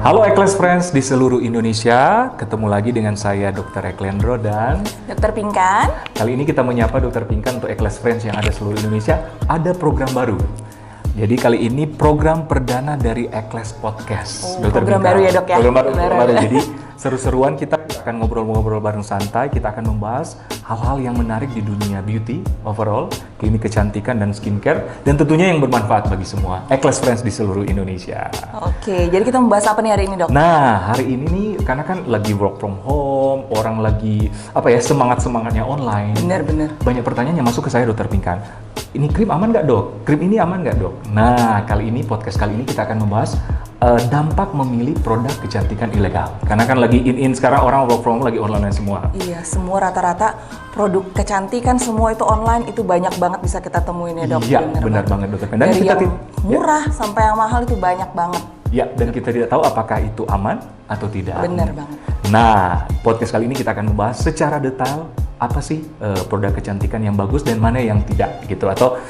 Halo Ekles Friends di seluruh Indonesia, ketemu lagi dengan saya Dr. Eklendro dan Dr. Pinkan. Kali ini kita menyapa Dr. Pinkan untuk Ekles Friends yang ada seluruh Indonesia. Ada program baru. Jadi kali ini program perdana dari Ekles Podcast. Dr. Program Pinkan. Baru ya dok ya? Program baru. Jadi seru-seruan kita akan ngobrol-ngobrol bareng santai. Kita akan membahas hal-hal yang menarik di dunia beauty overall, klinik kecantikan dan skincare, dan tentunya yang bermanfaat bagi semua Ekles Friends di seluruh Indonesia. Oke, jadi kita membahas apa nih hari ini dok? Nah, hari ini nih karena kan lagi work from home, orang lagi semangat-semangatnya online. Bener. Banyak pertanyaan yang masuk ke saya Dr. Pinkan. Ini krim aman nggak dok? Krim ini aman nggak dok? Nah, podcast kali ini kita akan membahas dampak memilih produk kecantikan ilegal. Karena kan lagi in sekarang orang work from home lagi online semua. Iya, semua rata-rata produk kecantikan semua itu online, itu banyak banget bisa kita temuin ya dok. Iya, benar banget dokter. Dan dari kita yang murah sampai yang mahal itu banyak banget. Ya, dan kita tidak tahu apakah itu aman atau tidak. Benar banget. Nah, podcast kali ini kita akan membahas secara detail apa sih produk kecantikan yang bagus dan mana yang tidak gitu, atau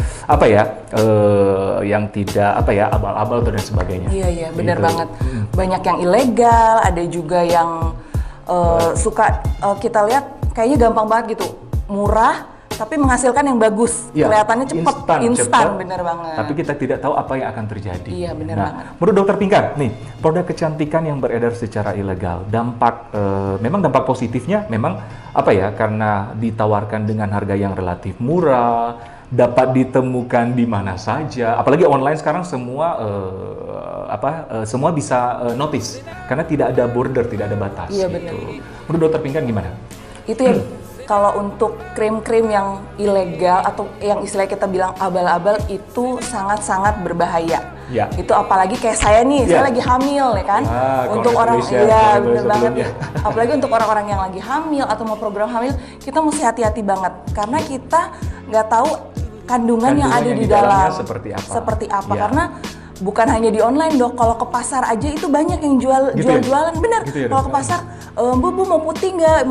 yang tidak abal-abal atau dan sebagainya. Iya benar gitu. Banget. Banyak yang ilegal, ada juga yang suka kita lihat kayaknya gampang banget gitu, murah tapi menghasilkan yang bagus, kelihatannya instan, bener banget. Tapi kita tidak tahu apa yang akan terjadi. Iya, bener banget. Menurut Dokter Pinkan, nih produk kecantikan yang beredar secara ilegal, memang dampak positifnya memang karena ditawarkan dengan harga yang relatif murah, dapat ditemukan di mana saja. Apalagi online sekarang semua semua bisa notice karena tidak ada border, tidak ada batas. Iya, gitu. benar. Menurut Dokter Pinkan gimana? Itu ya. Kalau untuk krim-krim yang ilegal atau yang istilah kita bilang abal-abal itu sangat-sangat berbahaya. Ya. Itu apalagi kayak saya nih, saya lagi hamil ya kan. Untuk orang bener banget. Apalagi untuk orang-orang yang lagi hamil atau mau program hamil, kita mesti hati-hati banget karena kita nggak tahu kandungan yang ada di dalam seperti apa. Ya. Karena bukan hanya di online dok, kalau ke pasar aja itu banyak yang jualan, bener. Gitu ya, kalau ke pasar, bu mau putih nggak,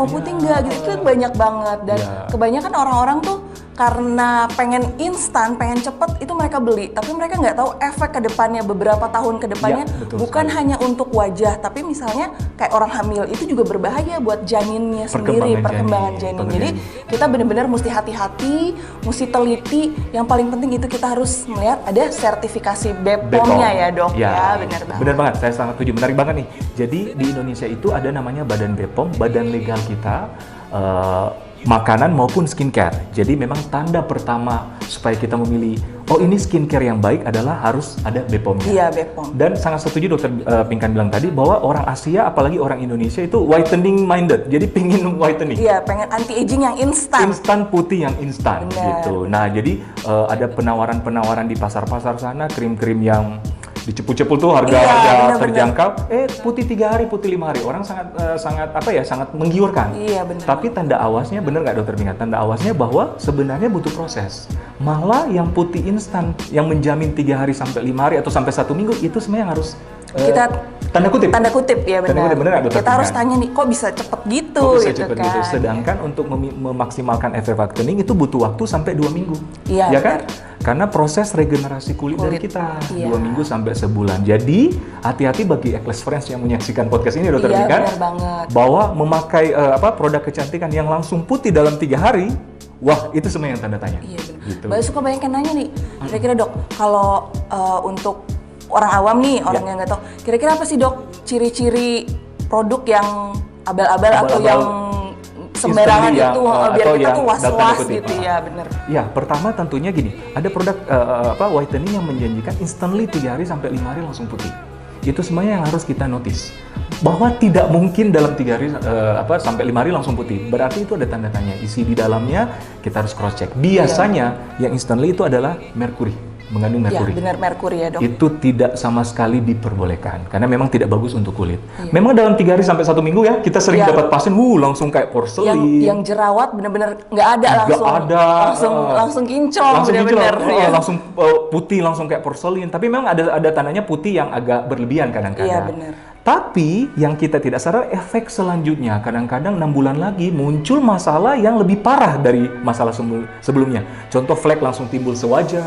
gitu, itu banyak banget. Dan kebanyakan orang-orang tuh karena pengen instan, pengen cepet, itu mereka beli. Tapi mereka nggak tahu efek ke depannya, beberapa tahun ke depannya, bukan hanya untuk wajah, tapi misalnya kayak orang hamil, itu juga berbahaya buat janinnya sendiri, perkembangan janin. Jadi kita benar-benar mesti hati-hati, mesti teliti. Yang paling penting itu kita harus melihat ada sertifikasi BPOM-nya ya dok. Ya benar banget. Benar banget, saya sangat setuju. Menarik banget nih. Jadi di Indonesia itu ada namanya Badan BPOM, badan legal kita, makanan maupun skincare. Jadi memang tanda pertama supaya kita memilih, ini skincare yang baik adalah harus ada BPOM-nya. Iya, BPOM. Dan sangat setuju Dokter Pinkan bilang tadi bahwa orang Asia, apalagi orang Indonesia itu whitening minded. Jadi pengen whitening. Iya, pengen anti-aging yang instan. Instan putih yang instan gitu. Nah, jadi ada penawaran-penawaran di pasar-pasar sana, krim-krim yang dicepul-cepul tuh harga terjangkau. Putih 3 hari, putih 5 hari. Orang sangat menggiurkan. Iya, benar. Tapi tanda awasnya, benar nggak Dokter Pinkan? Tanda awasnya bahwa sebenarnya butuh proses. Malah yang putih instan yang menjamin 3 hari sampai 5 hari atau sampai 1 minggu itu sebenarnya harus kita tanda kutip ya benar. Kita harus tanya nih, kok bisa cepet gitu? Kan? Sedangkan untuk memaksimalkan efek whitening itu butuh waktu sampai 2 minggu. Iya ya kan? Karena proses regenerasi kulit dari kita 2 minggu sampai sebulan. Jadi hati-hati bagi Ekles Friends yang menyaksikan podcast ini Dokter Pinkan, bahwa memakai produk kecantikan yang langsung putih dalam 3 hari, wah itu semua yang tanda tanya. Iya benar. Gitu. Suka banyak yang nanya nih, kira-kira dok, kalau untuk orang awam nih, orang yang nggak tahu, kira-kira apa sih dok ciri-ciri produk yang abal-abal atau yang sembarangan itu, biar kita tuh was-was gitu ya, bener. Ya, pertama tentunya gini, ada produk whitening yang menjanjikan instantly 3 hari sampai 5 hari langsung putih. Itu semuanya yang harus kita notice. Bahwa tidak mungkin dalam 3 hari sampai 5 hari langsung putih. Berarti itu ada tanda tanya. Isi di dalamnya kita harus cross check. Biasanya yang instantly itu adalah merkuri. Mengandung merkuri. Ya, benar merkuri ya dok. Itu tidak sama sekali diperbolehkan karena memang tidak bagus untuk kulit. Memang dalam 3 hari sampai 1 minggu ya kita sering dapat pasien, langsung kayak porselin. Yang jerawat benar-benar nggak ada, langsung kinclong, langsung putih langsung kayak porselin. Tapi memang ada tandanya putih yang agak berlebihan kadang-kadang. Iya benar. Tapi yang kita tidak sadar efek selanjutnya, kadang-kadang 6 bulan lagi muncul masalah yang lebih parah dari masalah sebelumnya. Contoh flek langsung timbul sewajah,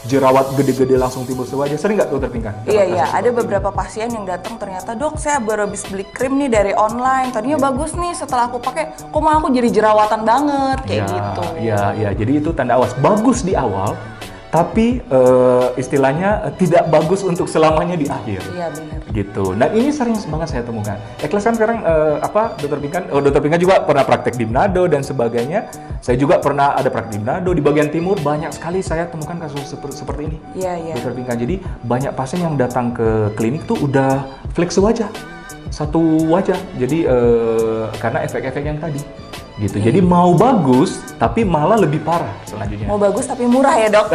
jerawat gede-gede langsung timbul sewajah. Sering nggak dokter Pinkan? Iya, ada beberapa pasien yang datang ternyata, dok saya baru habis beli krim nih dari online, tadinya bagus nih, setelah aku pakai kok malah aku jadi jerawatan banget, kayak gitu. Iya, jadi itu tanda awas. Bagus di awal, tapi istilahnya tidak bagus untuk selamanya di akhir. Iya, benar. Gitu. Nah, ini sering banget saya temukan. Ekles kan sekarang dokter Pinkan juga pernah praktek di Manado dan sebagainya. Saya juga pernah ada praktek di Manado, di bagian timur banyak sekali saya temukan kasus seperti ini. Iya. Dokter Pinkan. Jadi banyak pasien yang datang ke klinik tuh udah flek wajah. Satu wajah. Jadi karena efek-efek yang tadi. Gitu. Jadi mau bagus tapi malah lebih parah selanjutnya. Mau bagus tapi murah ya, Dok.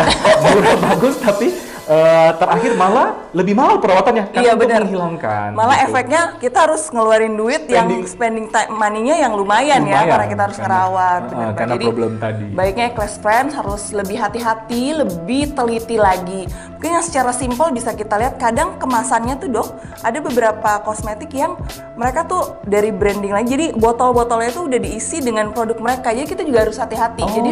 Murah bagus tapi terakhir malah lebih mahal perawatannya karena untuk menghilangkan. Malah gitu. Efeknya kita harus ngeluarin duit yang spending money-nya yang lumayan ya karena kita harus ngerawat. Karena jadi, problem tadi. Baiknya Ekles Friends harus lebih hati-hati, lebih teliti lagi. Mungkin yang secara simpel bisa kita lihat kadang kemasannya tuh, Dok, ada beberapa kosmetik yang mereka tuh dari branding lagi. Jadi botol-botolnya tuh udah diisi dengan produk mereka. Jadi kita juga harus hati-hati. Jadi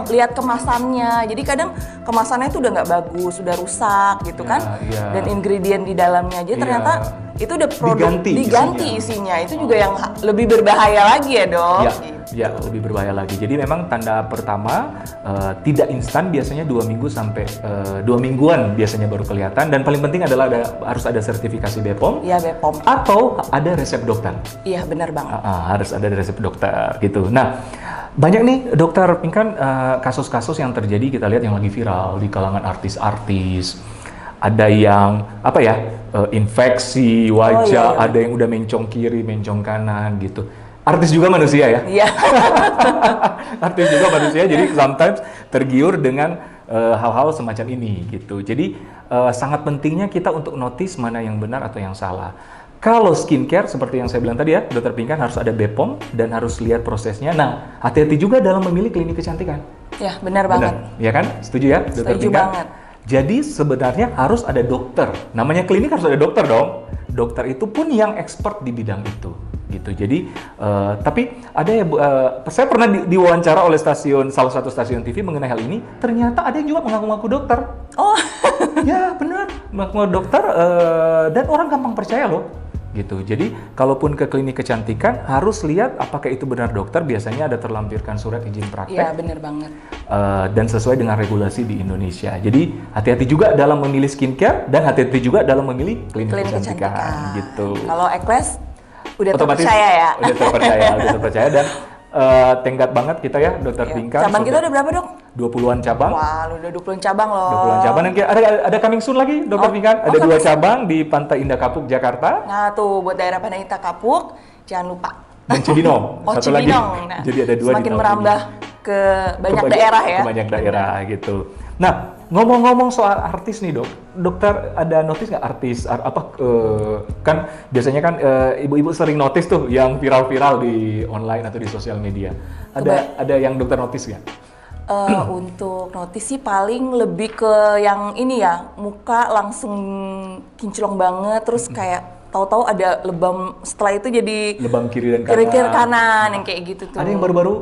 lihat kemasannya. Jadi kadang kemasannya tuh udah nggak bagus, udah rusak gitu kan. Dan ingredient di dalamnya aja ternyata itu udah produk diganti isinya. Itu juga yang lebih berbahaya lagi ya, Dok. Ya, lebih berbahaya lagi. Jadi memang tanda pertama tidak instan, biasanya 2 minggu sampai 2 mingguan biasanya baru kelihatan. Dan paling penting adalah harus ada sertifikasi BPOM. Iya, BPOM. Atau ada resep dokter. Iya, benar banget. Harus ada resep dokter gitu. Nah, banyak nih dokter Pinkan kasus-kasus yang terjadi kita lihat yang lagi viral di kalangan artis-artis. Ada yang infeksi wajah, ada yang udah mencong kiri, mencong kanan gitu. Artis juga manusia ya? Iya. Artis juga manusia, jadi sometimes tergiur dengan hal-hal semacam ini gitu. Jadi sangat pentingnya kita untuk notice mana yang benar atau yang salah. Kalau skincare seperti yang saya bilang tadi ya, dokter Pinkan harus ada BPOM dan harus lihat prosesnya. Nah, hati-hati juga dalam memilih klinik kecantikan. Ya, benar banget. Ya kan? Setuju ya, dokter Setuju Pinkan? banget. Jadi sebenarnya harus ada dokter. Namanya klinik harus ada dokter dong. Dokter itu pun yang expert di bidang itu. Gitu. Jadi, tapi ada ya, saya pernah diwawancara oleh salah satu stasiun TV mengenai hal ini. Ternyata ada yang juga mengaku-ngaku dokter. Oh, ya benar, mengaku dokter dan orang gampang percaya loh. Gitu. Jadi, kalaupun ke klinik kecantikan harus lihat apakah itu benar dokter. Biasanya ada terlampirkan surat izin praktek. Iya, benar banget. Dan sesuai dengan regulasi di Indonesia. Jadi, hati-hati juga dalam memilih skincare dan hati-hati juga dalam memilih klinik kecantikan. Gitu. Kalau Ekles udah otomatis terpercaya ya. Udah terpercaya dan tenggat banget kita ya, dokter Pinkan. Cabang kita udah berapa, Dok? 20-an cabang. Wah, udah 20 cabang loh. 20-an cabang dan ada coming soon lagi, dokter Pinkan. Ada 2 cabang di Pantai Indah Kapuk, Jakarta. Nah, tuh buat daerah Pantai Indah Kapuk, jangan lupa. Dan Cibinong. Satu Cibinong. Lagi. Nah, jadi ada 2 semakin merambah ke banyak daerah ya. Ke banyak daerah gitu. Nah, ngomong-ngomong soal artis nih, Dok. Dokter ada notice nggak artis kan biasanya kan ibu-ibu sering notice tuh yang viral-viral di online atau di sosial media. Ada yang dokter notice nggak? Untuk notice sih paling lebih ke yang ini ya, muka langsung kinclong banget, terus kayak tahu-tahu ada lebam, setelah itu jadi lebam kiri dan kanan. Kiri kanan yang kayak gitu tuh. Ada yang baru-baru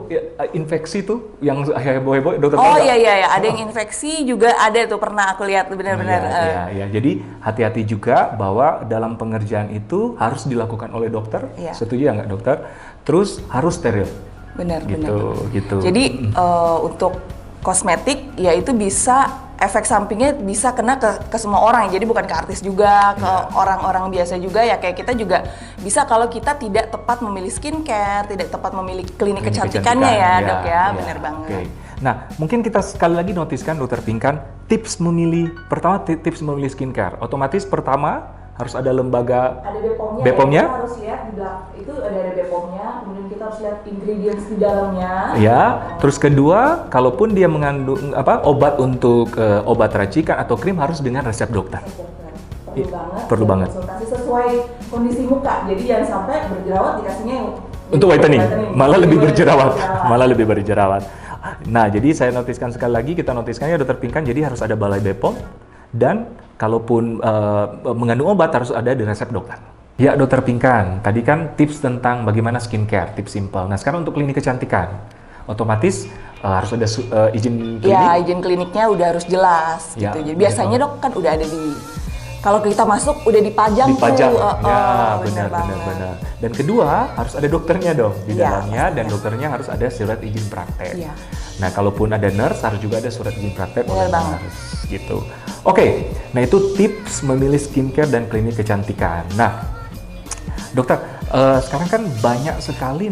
infeksi tuh yang heboh-heboh dokter. Oh iya, ada yang infeksi juga ada tuh, pernah aku lihat benar-benar. Iya. Jadi hati-hati juga bahwa dalam pengerjaan itu harus dilakukan oleh dokter. Iya. Setuju ya nggak dokter? Terus harus steril. Benar. Gitu. Jadi untuk kosmetik ya itu bisa efek sampingnya bisa kena ke semua orang, jadi bukan ke artis juga, ke orang-orang biasa juga ya, kayak kita juga bisa kalau kita tidak tepat memilih skincare, tidak tepat memilih klinik kecantikannya ya, Dok ya, benar banget. Okay. Nah, mungkin kita sekali lagi notiskan dokter Pinkan, tips memilih skincare. Otomatis pertama harus ada lembaga BPOM-nya. Kita harus lihat itu ada BPOM-nya, kemudian kita harus lihat ingredients di dalamnya. Ya, terus kedua, kalaupun dia mengandung obat untuk obat racikan atau krim harus dengan resep dokter. Perlu banget. Konsultasi sesuai kondisi muka. Jadi jangan sampai berjerawat dikasihnya yang untuk whitening, malah lebih berjerawat. Nah, jadi saya notiskan sekali lagi, kita notiskan ya dokter Pinkan, jadi harus ada balai BPOM dan kalaupun mengandung obat harus ada di resep dokter. Ya, Dokter Pinkan, tadi kan tips tentang bagaimana skincare, tips simple. Nah, sekarang untuk klinik kecantikan, otomatis harus ada izin klinik. Ya, izin kliniknya udah harus jelas Ya, gitu. Jadi biasanya dok kan udah ada kalau kita masuk udah dipajang tuh. Ya, bener benar. banget. Dan kedua, harus ada dokternya dong di Ya, dalamnya, dan pastinya. dokternya harus ada surat izin praktek. Iya. Nah, kalaupun ada nurse, harus juga ada surat izin praktek oleh Benar banget. nurse, gitu. Oke, nah itu tips memilih skincare dan klinik kecantikan. Nah, dokter, sekarang kan banyak sekali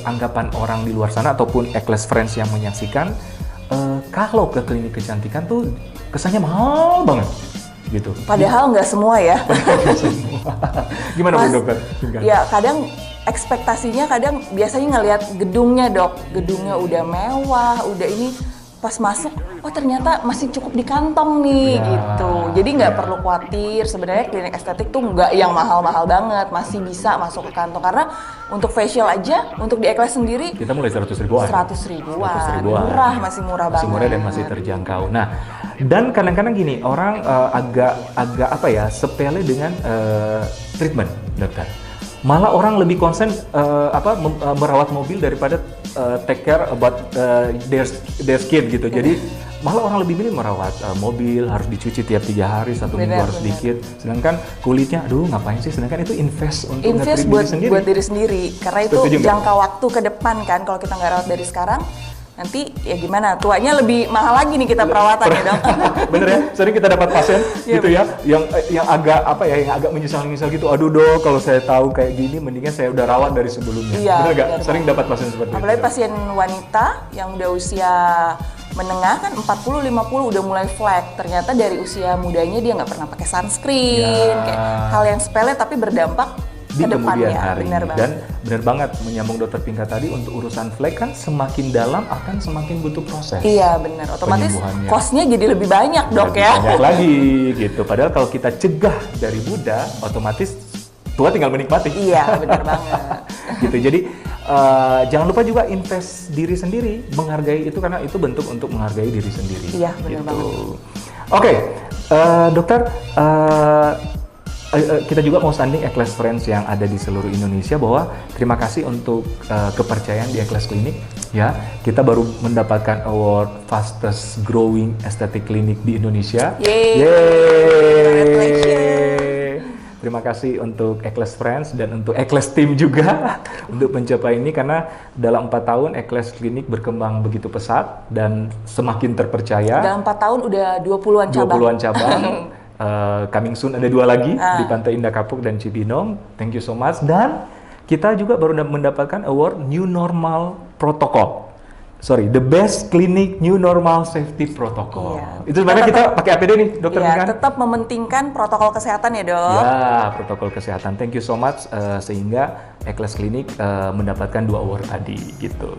anggapan orang di luar sana ataupun Ekles Friends yang menyaksikan kalau ke klinik kecantikan tuh kesannya mahal banget gitu. Padahal nggak semua ya. Gimana Mas, Bu Dokter? Ya kadang ekspektasinya biasanya ngelihat gedungnya dok, gedungnya udah mewah, udah ini pas masuk, oh ternyata masih cukup di kantong nih Ya, gitu. Jadi nggak ya. perlu khawatir. Sebenarnya klinik estetik tuh nggak yang mahal-mahal banget, masih bisa masuk ke kantong. Karena untuk facial aja, untuk di Ekles sendiri Kita mulai 100 ribuan. 100 ribuan, 100 ribuan. murah, masih murah banget. Masih murah dan masih terjangkau. Nah, dan kadang-kadang gini, orang agak apa ya, sepele dengan treatment, dokter. Malah orang lebih concern merawat mobil daripada take care about their skin gitu. Jadi malah orang lebih milih merawat mobil, harus dicuci tiap 3 hari, 1 minggu harus Benar. dikit. Sedangkan kulitnya, aduh ngapain sih? Sedangkan itu invest untuk Invest nge-treat buat diri sendiri. buat diri sendiri. Karena itu Setuju nggak? jangka waktu ke depan kan. Kalau kita nggak rawat dari sekarang, nanti ya gimana? Tuanya lebih mahal lagi nih kita perawatan ya dok. Bener ya, sering kita dapat pasien Iya, gitu ya, yang agak yang agak menyesal gitu. Aduh dok, kalau saya tahu kayak gini, mendingan saya udah rawat dari sebelumnya. Iya, Bener nggak? bener Sering dapat pasien seperti Apalagi itu. pasien wanita yang udah usia menengah kan 40-50 udah mulai flek. Ternyata dari usia mudanya dia nggak pernah pakai sunscreen, Ya. kayak hal yang sepele tapi berdampak Di ke kemudian depannya. hari. Benar banget. Dan benar banget menyambung dokter Pinka tadi, untuk urusan flek kan semakin dalam akan semakin butuh proses. Iya benar. Otomatis Penyembuhannya. cost-nya jadi lebih banyak dok Lebih ya. banyak lagi gitu. Padahal kalau kita cegah dari muda, otomatis tua tinggal menikmati. Iya benar banget. Gitu. Jadi jangan lupa juga invest diri sendiri, menghargai itu, karena itu bentuk untuk menghargai diri sendiri. Iya, benar gitu. banget. Oke, dokter, kita juga mau standing Ekles Friends yang ada di seluruh Indonesia bahwa terima kasih untuk kepercayaan di Ekles Klinik. Ya, kita baru mendapatkan award fastest growing aesthetic clinic di Indonesia. Yeay. Terima kasih untuk Ekles Friends dan untuk Ekles Team juga untuk mencapai ini, karena dalam 4 tahun Ekles Klinik berkembang begitu pesat dan semakin terpercaya. Dalam 4 tahun udah 20-an cabang. 20-an cabang. Coming soon ada 2 lagi di Pantai Indah Kapuk dan Cibinong. Thank you so much. Dan kita juga baru mendapatkan award New Normal Protocol. Sorry, the best clinic New Normal Safety Protocol. Iya. Itu sebenarnya kita pakai APD nih, Dokter Iya, Pinkan. tetap mementingkan protokol kesehatan ya dok. Ya, protokol kesehatan. Thank you so much, sehingga Ekles Klinik mendapatkan 2 award tadi gitu.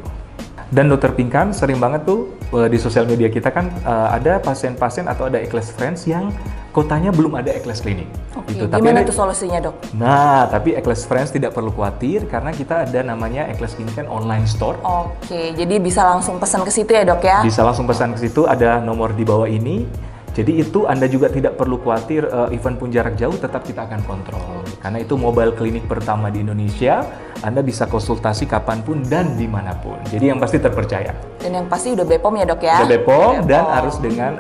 Dan Dokter Pinkan sering banget tuh di sosial media kita kan ada pasien-pasien atau ada Ekles Friends yang kotanya belum ada Ekles Klinik. Oke, Gitu. gimana ada- tuh solusinya dok? Nah, tapi Ekles Friends tidak perlu khawatir karena kita ada namanya Ekles Klinik kan online store. Oke, jadi bisa langsung pesan ke situ ya dok ya? Bisa langsung pesan ke situ, ada nomor di bawah ini. Jadi itu Anda juga tidak perlu khawatir, event pun jarak jauh tetap kita akan kontrol. Karena itu mobile klinik pertama di Indonesia, Anda bisa konsultasi kapanpun dan dimanapun. Jadi yang pasti terpercaya. Dan yang pasti udah BPOM ya dok ya? Ada BPOM dan BPOM. harus dengan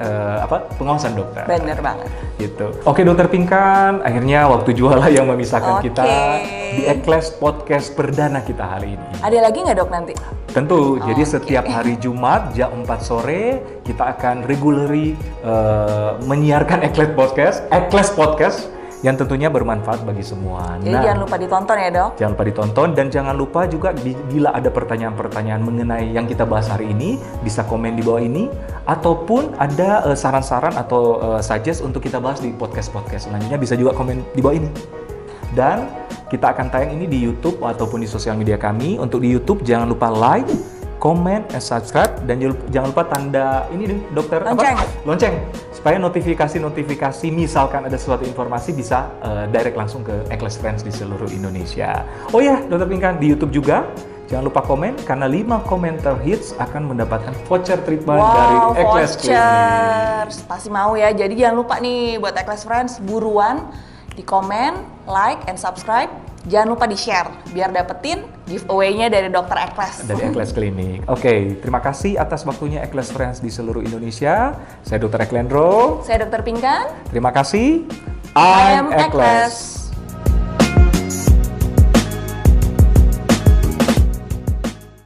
pengawasan dokter. Bener banget. Gitu. Oke Dokter Pinkan, akhirnya waktu jualah yang memisahkan Oke. kita di Ekles Podcast perdana kita hari ini. Ada lagi nggak dok nanti? Tentu, jadi setiap hari Jumat jam 4 sore kita akan regularly menyiarkan Ekles Podcast yang tentunya bermanfaat bagi semua. Jadi jangan lupa ditonton ya dok? Jangan lupa ditonton, dan jangan lupa juga bila ada pertanyaan-pertanyaan mengenai yang kita bahas hari ini, bisa komen di bawah ini, ataupun ada saran-saran atau suggest untuk kita bahas di podcast-podcast selanjutnya, bisa juga komen di bawah ini. Dan kita akan tayang ini di YouTube ataupun di sosial media kami. Untuk di YouTube jangan lupa like, comment, and subscribe, dan jangan lupa tanda ini nih, dokter Lonceng. Lonceng, supaya notifikasi misalkan ada suatu informasi bisa direct langsung ke Ekles Friends di seluruh Indonesia. Oh ya, Dokter Pinkan, di YouTube juga jangan lupa komen, karena 5 komentar hits akan mendapatkan voucher treatment dari Ekles Clinic. vouchers. Pasti mau ya. Jadi jangan lupa nih buat Ekles Friends, buruan di komen, like, and subscribe. Jangan lupa di-share biar dapetin giveaway-nya dari Dr. Ekles. Dari Ekles Klinik. Oke, terima kasih atas waktunya Ekles Friends di seluruh Indonesia. Saya Dr. Eklendro. Saya Dr. Pinkan. Terima kasih. I am Ekles.